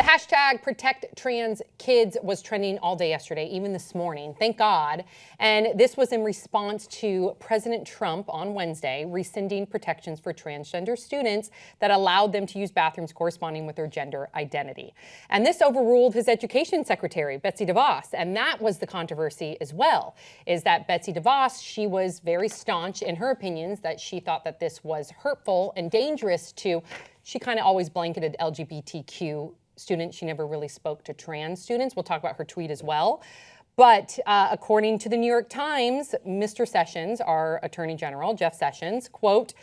The hashtag Protect Trans Kids was trending all day yesterday, even this morning, thank God. And this was in response to President Trump on Wednesday rescinding protections for transgender students that allowed them to use bathrooms corresponding with their gender identity. And this overruled his education secretary, Betsy DeVos. And that was the controversy as well, is that Betsy DeVos, she was very staunch in her opinions that she thought that this was hurtful and dangerous to, she kind of always blanketed LGBTQ students. She never really spoke to trans students. We'll talk about her tweet as well. But according to the New York Times, Mr. Sessions, our Attorney General, Jeff Sessions, quote,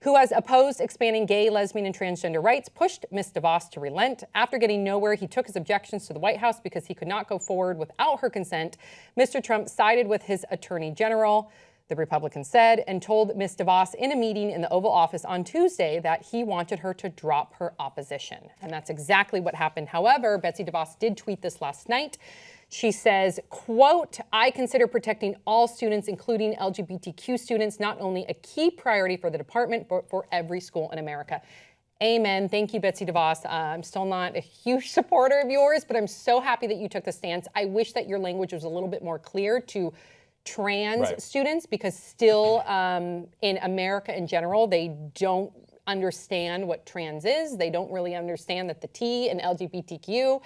who has opposed expanding gay, lesbian, and transgender rights, pushed Ms. DeVos to relent. After getting nowhere, he took his objections to the White House because he could not go forward without her consent. Mr. Trump sided with his Attorney General, the Republican said, and told Ms. DeVos in a meeting in the Oval Office on Tuesday that he wanted her to drop her opposition. And that's exactly what happened. However, Betsy DeVos did tweet this last night. She says, quote, I consider protecting all students, including LGBTQ students, not only a key priority for the department, but for every school in America. Amen. Thank you, Betsy DeVos. I'm still not a huge supporter of yours, but I'm so happy that you took the stance. I wish that your language was a little bit more clear to trans students, because still in America in general, they don't understand what trans is. They don't really understand that the T in LGBTQ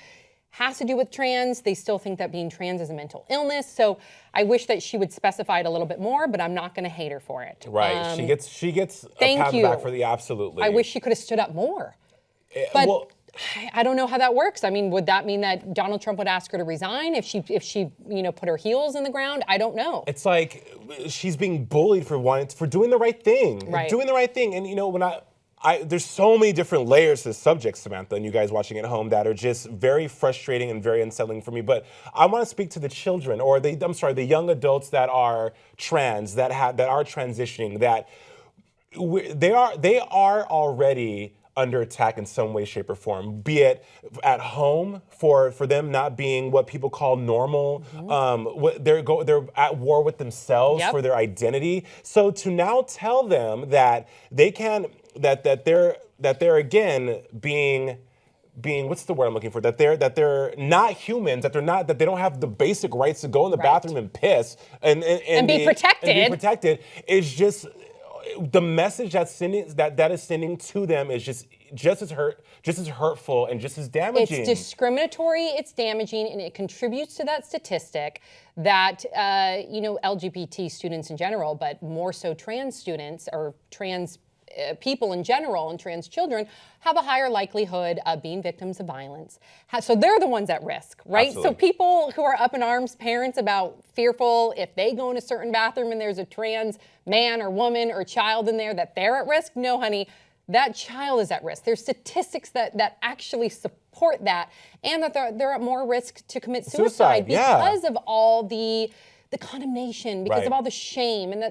has to do with trans. They still think that being trans is a mental illness. So I wish that she would specify it a little bit more, but I'm not going to hate her for it. Right. She gets a pat back for the absolutely. I wish she could have stood up more. But I don't know how that works. I mean, would that mean that Donald Trump would ask her to resign if she put her heels in the ground? I don't know. It's like she's being bullied for doing the right thing. Right. Doing the right thing. And when there's so many different layers to the subject, Samantha, and you guys watching at home, that are just very frustrating and very unsettling for me. But I want to speak to the children, or the young adults that are trans, that are transitioning, that they are already under attack in some way, shape, or form, be it at home for them not being what people call normal. They're at war with themselves for their identity. So to now tell them that they can that they're again being what's the word I'm looking for? That they're not humans, that they don't have the basic rights to go in the bathroom and piss and be protected. Is just the message that is sending to them is just as hurtful and just as damaging. It's discriminatory, it's damaging, and it contributes to that statistic that LGBT students in general, but more so trans students or trans people in general and trans children have a higher likelihood of being victims of violence. So they're the ones at risk, right? Absolutely. So people who are up in arms, parents, about fearful if they go in a certain bathroom and there's a trans man or woman or child in there that they're at risk. No, honey, that child is at risk. There's statistics that actually support that, and that they're at more risk to commit suicide because of all the condemnation, because of all the shame, and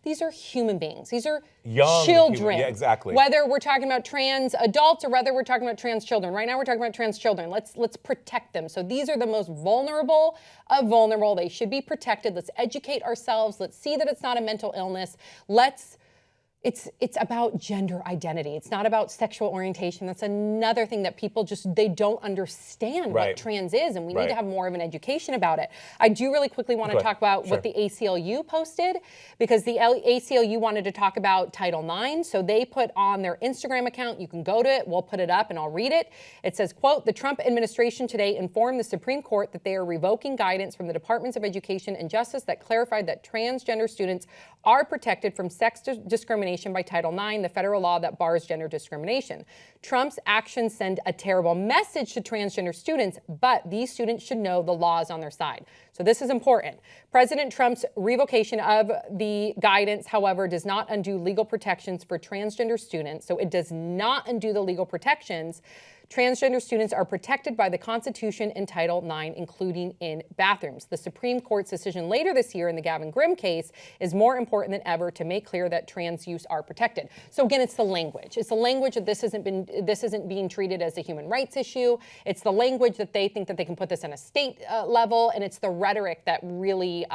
these are human beings. These are young children. Yeah, exactly. Whether we're talking about trans adults or whether we're talking about trans children. Right now we're talking about trans children. Let's protect them. So these are the most vulnerable of vulnerable. They should be protected. Let's educate ourselves. Let's see that it's not a mental illness. It's about gender identity. It's not about sexual orientation. That's another thing that people they don't understand what trans is, and we need to have more of an education about it. I do really quickly want to talk about what the ACLU posted, because the ACLU wanted to talk about Title IX. So they put on their Instagram account, you can go to it, we'll put it up and I'll read it. It says, quote, the Trump administration today informed the Supreme Court that they are revoking guidance from the Departments of Education and Justice that clarified that transgender students are protected from sex discrimination by Title IX, the federal law that bars gender discrimination. Trump's actions send a terrible message to transgender students, but these students should know the law is on their side. So this is important. President Trump's revocation of the guidance, however, does not undo legal protections for transgender students. So it does not undo the legal protections. Transgender students are protected by the Constitution and Title IX, including in bathrooms. The Supreme Court's decision later this year in the Gavin Grimm case is more important than ever to make clear that trans youth are protected. So again, it's the language. It's the language that this isn't being treated as a human rights issue. It's the language that they think that they can put this on a state level, and it's the rhetoric that really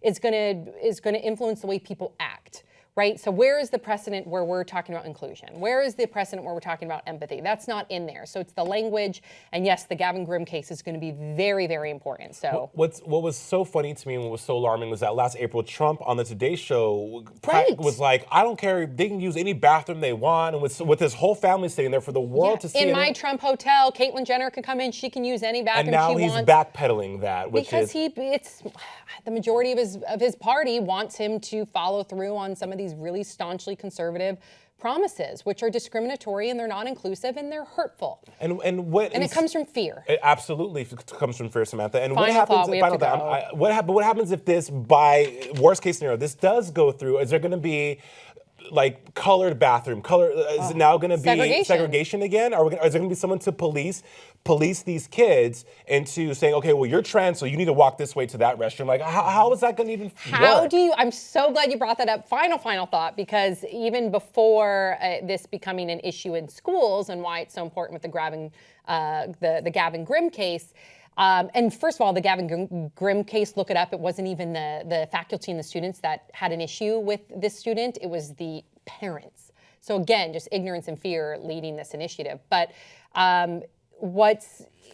is going to influence the way people act. right? So where is the precedent where we're talking about inclusion? Where is the precedent where we're talking about empathy? That's not in there. So it's the language. And yes, the Gavin Grimm case is going to be very, very important. So what was so funny to me and what was so alarming was that last April, Trump on the Today Show Right. was like, I don't care, they can use any bathroom they want, and with his whole family sitting there for the world to see. In my Trump hotel, Caitlyn Jenner can come in. She can use any bathroom and now she he's wants. backpedaling that, which Because is it's the majority of his party wants him to follow through on some of these really staunchly conservative promises, which are discriminatory and they're not inclusive and they're hurtful. and it comes from fear. It absolutely comes from fear, Samantha. And what Final happens? thought, we have to go. What happens if this, by worst case scenario, this does go through? Is there going to be like colored bathroom? Is it now going to be segregation again? Is there going to be someone to police these kids into saying, okay, well, you're trans, so you need to walk this way to that restroom? Like, how is that going to even work? I'm so glad you brought that up. Final thought, because even before this becoming an issue in schools and why it's so important with the Gavin Grimm case. And first of all, the Gavin Grimm case, look it up. It wasn't even the faculty and the students that had an issue with this student. It was the parents. So again, just ignorance and fear leading this initiative. But when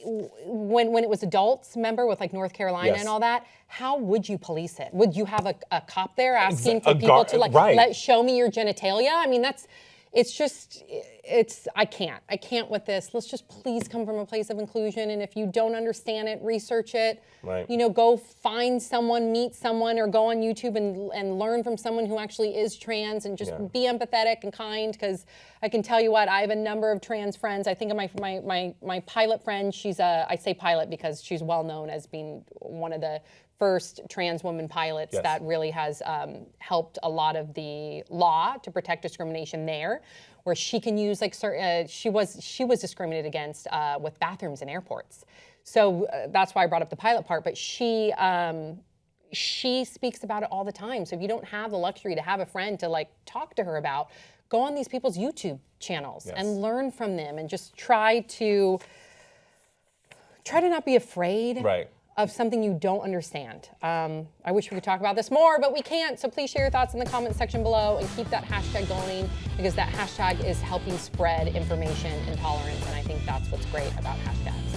it was adults, remember, with like North Carolina and all that, how would you police it? Would you have a cop there asking for people to show me your genitalia? I mean, I can't with this. Let's just please come from a place of inclusion. And if you don't understand it, research it. Right. Go find someone, meet someone, or go on YouTube and learn from someone who actually is trans, and just be empathetic and kind. Because I can tell you what, I have a number of trans friends. I think of my pilot friend. I say pilot because she's well known as being one of the first trans woman pilots that really has helped a lot of the law to protect discrimination there, where she can use she was discriminated against with bathrooms in airports. So that's why I brought up the pilot part. But she speaks about it all the time. So if you don't have the luxury to have a friend to talk to her about, go on these people's YouTube channels and learn from them, and just try to not be afraid. Of something you don't understand. I wish we could talk about this more, but we can't. So please share your thoughts in the comment section below and keep that hashtag going, because that hashtag is helping spread information and tolerance. And I think that's what's great about hashtags.